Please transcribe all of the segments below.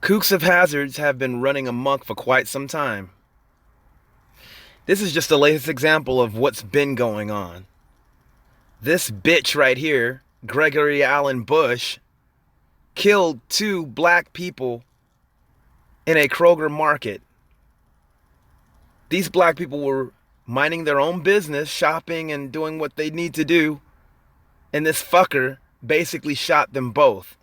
Kooks of Hazards have been running amok for quite some time. This is just the latest example of what's been going on. This bitch right here, Gregory Allen Bush, killed two black people in a Kroger market. These black people were minding their own business, shopping and doing what they need to do, and this fucker basically shot them both.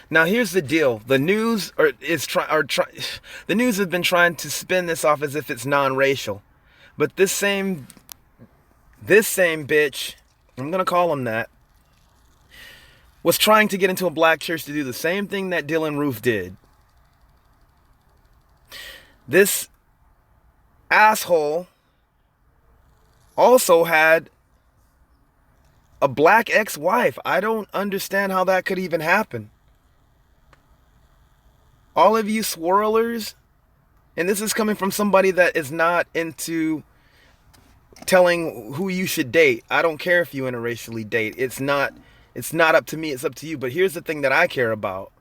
Now here's the deal: the news the news has been trying to spin this off as if it's non-racial, but this same bitch, I'm gonna call him that, was trying to get into a black church to do the same thing that Dylan Roof did. This asshole also had a black ex-wife. I don't understand how that could even happen. All of you swirlers, and this is coming from somebody that is not into telling who you should date. I don't care if you interracially date. It's not up to me, it's up to you. But here's the thing that I care about.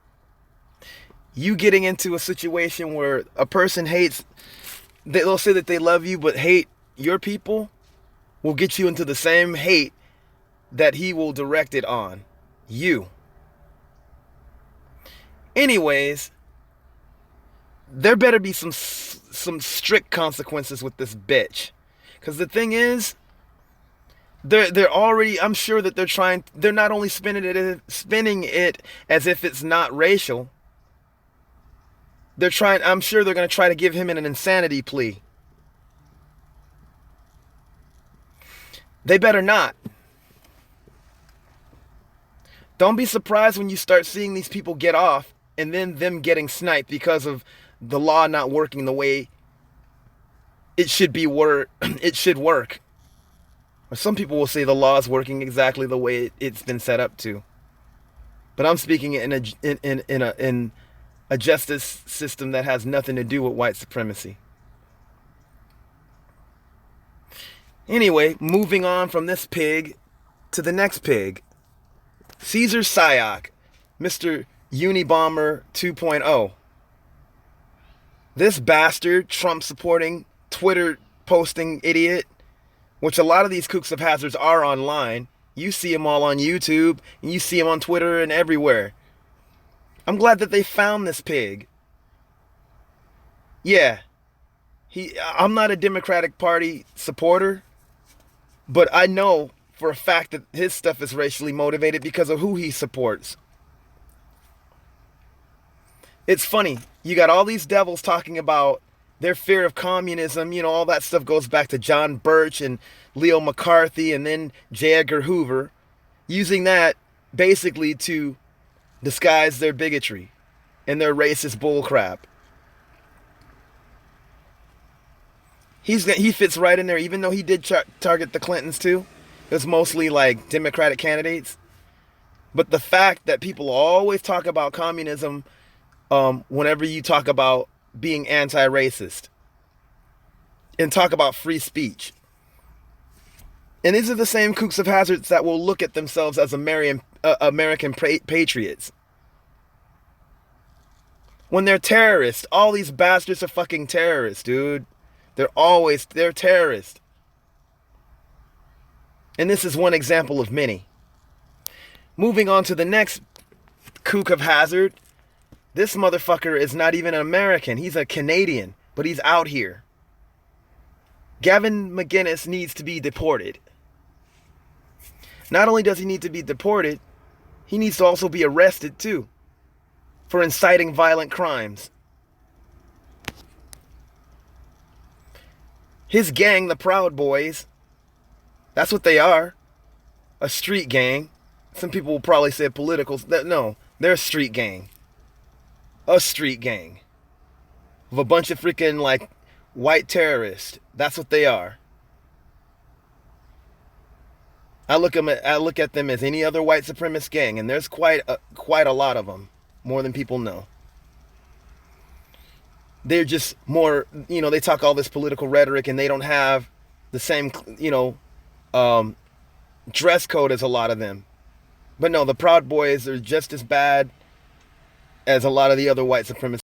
You getting into a situation where a person they'll say that they love you but hate your people, will get you into the same hate that he will direct it on you. Anyways, there better be some strict consequences with this bitch. Because the thing is, they're already, I'm sure that they're not only spinning it as if it's not racial. I'm sure they're going to try to give him an insanity plea. They better not. Don't be surprised when you start seeing these people get off and then them getting sniped because of the law not working the way it should work. Or some people will say the law is working exactly the way it's been set up to. But I'm speaking in a justice system that has nothing to do with white supremacy. Anyway, moving on from this pig to the next pig. Caesar Sayoc, Mr. Unabomber 2.0. This bastard, Trump-supporting, Twitter-posting idiot, which a lot of these Kooks of Hazards are online. You see them all on YouTube, and you see them on Twitter and everywhere. I'm glad that they found this pig. Yeah, I'm not a Democratic Party supporter, but I know for a fact that his stuff is racially motivated because of who he supports. It's funny. You got all these devils talking about their fear of communism. You know, all that stuff goes back to John Birch and Leo McCarthy and then J. Edgar Hoover, using that basically to disguise their bigotry and their racist bullcrap. He fits right in there, even though he did target the Clintons too. It was mostly like Democratic candidates. But the fact that people always talk about communism whenever you talk about being anti-racist and talk about free speech. And these are the same Kooks of Hazards that will look at themselves as American patriots. When they're terrorists, all these bastards are fucking terrorists, dude. They're terrorists. And this is one example of many. Moving on to the next Kook of Hazard. This motherfucker is not even an American. He's a Canadian, but he's out here. Gavin McInnes needs to be deported. Not only does he need to be deported, he needs to also be arrested too for inciting violent crimes. His gang, the Proud Boys, that's what they are. A street gang. Some people will probably say political. No, they're a street gang. A street gang. Of a bunch of freaking, like, white terrorists. That's what they are. I look at them as any other white supremacist gang, and there's quite a lot of them. More than people know. They're just more, they talk all this political rhetoric, and they don't have the same, dress code as a lot of them. But no, the Proud Boys are just as bad as a lot of the other white supremacists.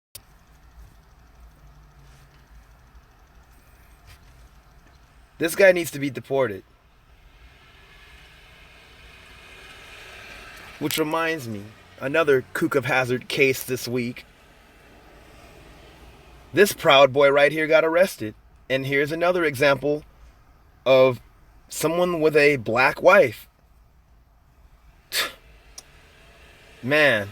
This guy needs to be deported. Which reminds me, another Kook of Hazard case this week. This Proud Boy right here got arrested. And here's another example of someone with a black wife. Man,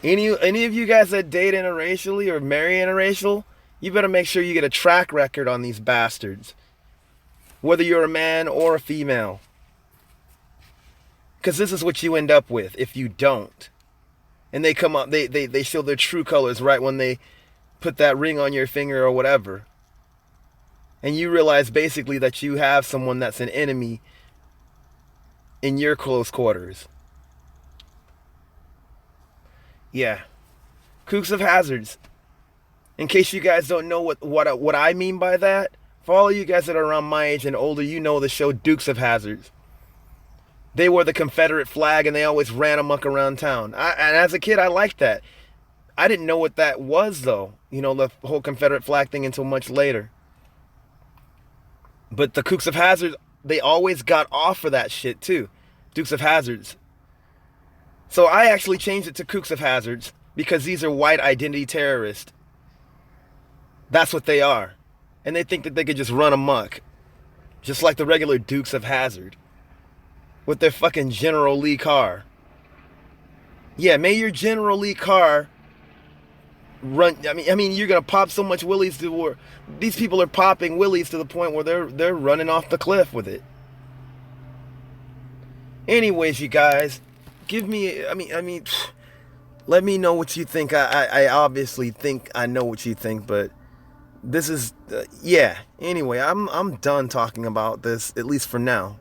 any of you guys that date interracially or marry interracial, you better make sure you get a track record on these bastards, whether you're a man or a female, because this is what you end up with if you don't. And they come up, they show their true colors right when they put that ring on your finger or whatever, and you realize basically that you have someone that's an enemy in your close quarters. Yeah, Kooks of Hazards. In case you guys don't know what I mean by that, for all of you guys that are around my age and older, you know the show Dukes of Hazards. They wore the Confederate flag and they always ran amok around town. And as a kid, I liked that. I didn't know what that was, though. You know, the whole Confederate flag thing until much later. But the Kooks of Hazards, they always got off for that shit, too. Dukes of Hazards. So I actually changed it to Kooks of Hazards because these are white identity terrorists. That's what they are. And they think that they could just run amok. Just like the regular Dukes of Hazard. With their fucking General Lee car. Yeah, may your General Lee car run. I mean, you're gonna pop so much willies to where these people are popping willies to the point where they're running off the cliff with it. Anyways, you guys, give me. I mean, let me know what you think. I obviously think I know what you think, but this is yeah. Anyway, I'm done talking about this, at least for now.